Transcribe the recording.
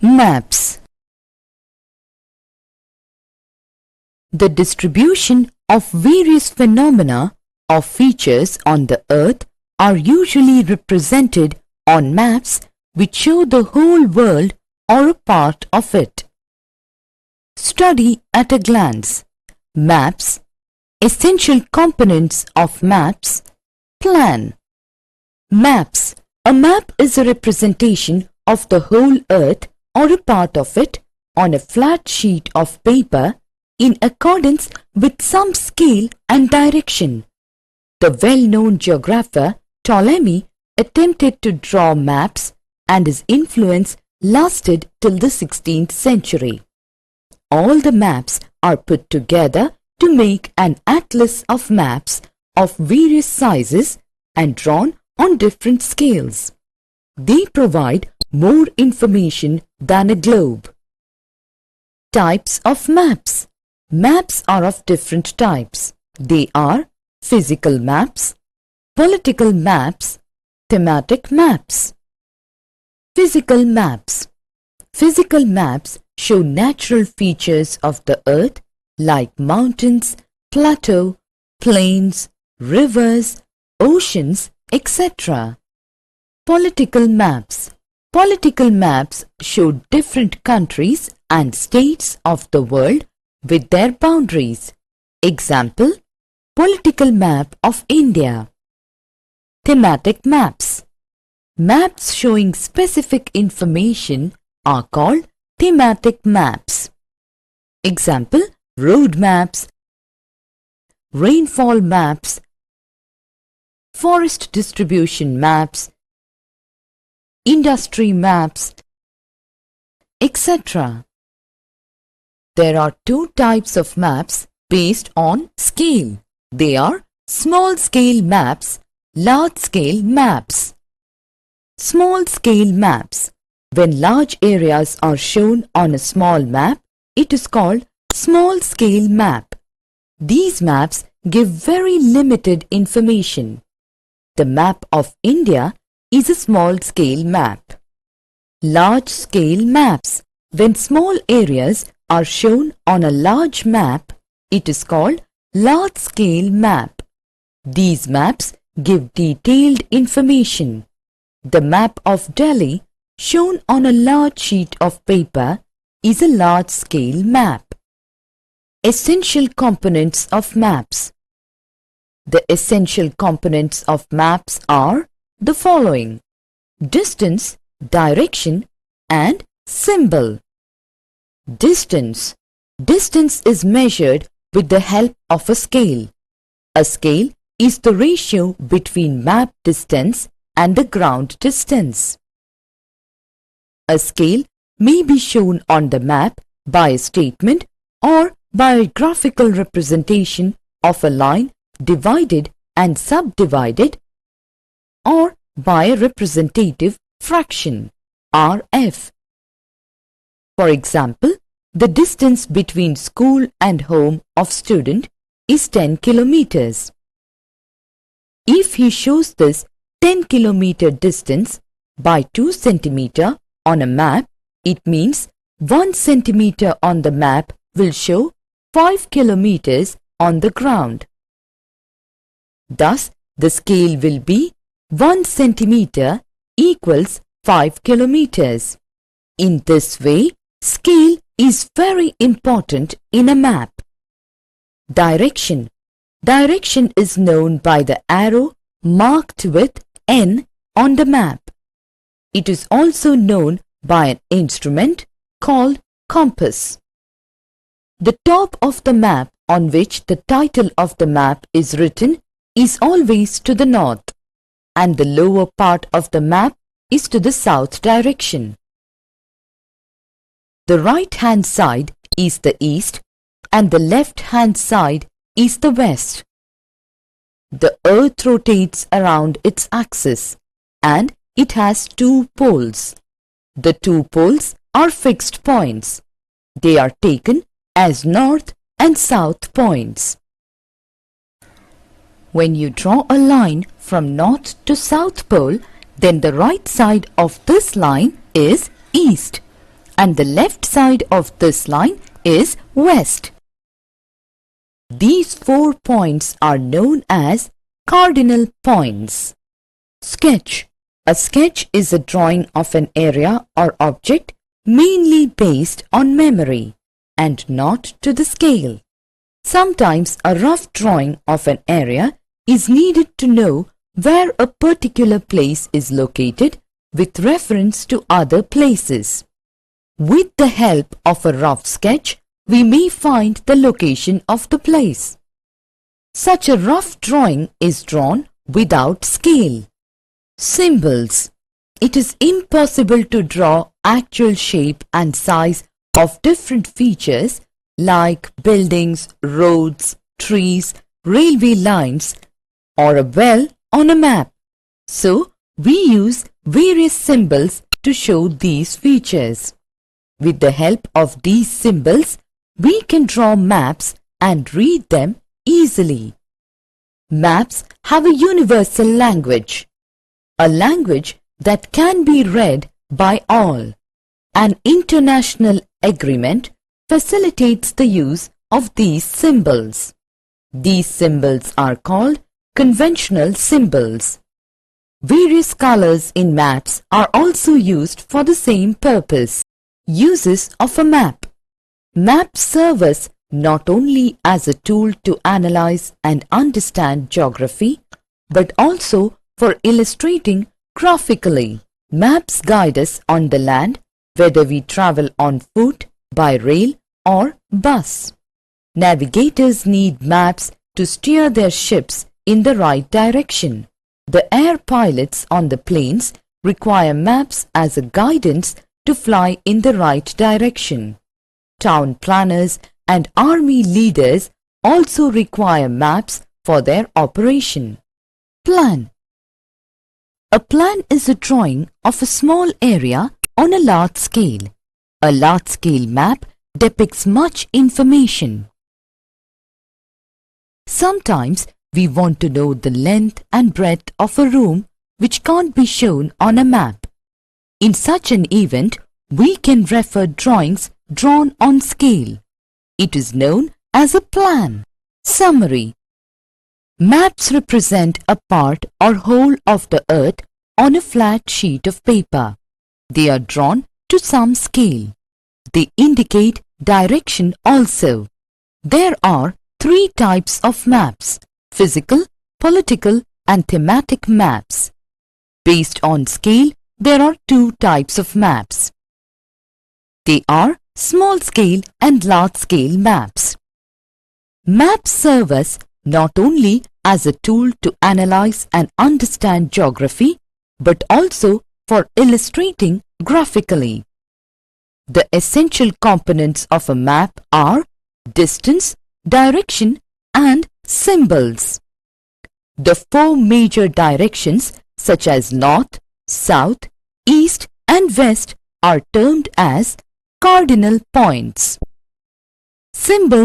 Maps. The distribution of various phenomena or features on the earth are usually represented on maps which show the whole world or a part of it. Study at a glance. Maps. Essential components of maps. Plan. Maps. A map is a representation of the whole earth or a part of it on a flat sheet of paper in accordance with some scale and direction. The well-known geographer Ptolemy attempted to draw maps, and his influence lasted till the 16th century. All the maps are put together to make an atlas of maps of various sizes and drawn on different scales. They provide more information than a globe. Types of maps. Maps are of different types. They are physical maps, political maps, thematic maps. Physical maps. Physical maps show natural features of the earth like mountains, plateaux, plains, rivers, oceans, etc. Political maps. Political maps show different countries and states of the world with their boundaries. Example, political map of India. Thematic maps. Maps showing specific information are called thematic maps. Example, road maps, rainfall maps, forest distribution maps, industry maps, etc. There are two types of maps based on scale. They are small-scale maps, large-scale maps. Small-scale maps. When large areas are shown on a small map, it is called small-scale map. These maps give very limited information. The map of India is a small-scale map. Large-scale maps. When small areas are shown on a large map, it is called large-scale map. These maps give detailed information. The map of Delhi, shown on a large sheet of paper, is a large-scale map. Essential components of maps. The essential components of maps are the following: distance, direction, and symbol. Distance. Distance is measured with the help of a scale. A scale is the ratio between map distance and the ground distance. A scale may be shown on the map by a statement or by a graphical representation of a line divided and subdivided, or by a representative fraction, RF. For example, the distance between school and home of student is 10 kilometers. If he shows this 10 kilometer distance by 2 centimeter on a map, it means 1 centimeter on the map will show 5 kilometers on the ground. Thus, the scale will be 1 centimeter equals 5 kilometers. In this way, scale is very important in a map. Direction. Direction is known by the arrow marked with N on the map. It is also known by an instrument called compass. The top of the map on which the title of the map is written is always to the north, and the lower part of the map is to the south direction. The right-hand side is the east and the left-hand side is the west. The earth rotates around its axis and it has two poles. The two poles are fixed points. They are taken as north and south points. When you draw a line from north to south pole, then the right side of this line is east and the left side of this line is west. These 4 points are known as cardinal points. Sketch. A sketch is a drawing of an area or object mainly based on memory and not to the scale. Sometimes a rough drawing of an area is needed to know where a particular place is located with reference to other places. With the help of a rough sketch, we may find the location of the place. Such a rough drawing is drawn without scale. Symbols. It is impossible to draw actual shape and size of different features like buildings, roads, trees, railway lines, or a well on a map. So, we use various symbols to show these features. With the help of these symbols, we can draw maps and read them easily. Maps have a universal language, a language that can be read by all. An international agreement facilitates the use of these symbols. These symbols are called conventional symbols. Various colors in maps are also used for the same purpose. Uses of a map. Maps serve us not only as a tool to analyze and understand geography, but also for illustrating graphically. Maps guide us on the land, whether we travel on foot, by rail, or bus. Navigators need maps to steer their ships in the right direction. The air pilots on the planes require maps as a guidance to fly in the right direction. Town planners and army leaders also require maps for their operation. Plan. A plan is a drawing of a small area on a large scale. A large-scale map depicts much information. Sometimes we want to know the length and breadth of a room which can't be shown on a map. In such an event, we can refer drawings drawn on scale. It is known as a plan. Summary. Maps represent a part or whole of the earth on a flat sheet of paper. They are drawn to some scale. They indicate direction also. There are 3 types of maps: physical, political, and thematic maps. Based on scale, there are 2 types of maps. They are small-scale and large-scale maps. Maps serve us not only as a tool to analyze and understand geography, but also for illustrating graphically. The essential components of a map are distance, direction, and symbols. The 4 major directions such as north, south, east, and west are termed as cardinal points. Symbols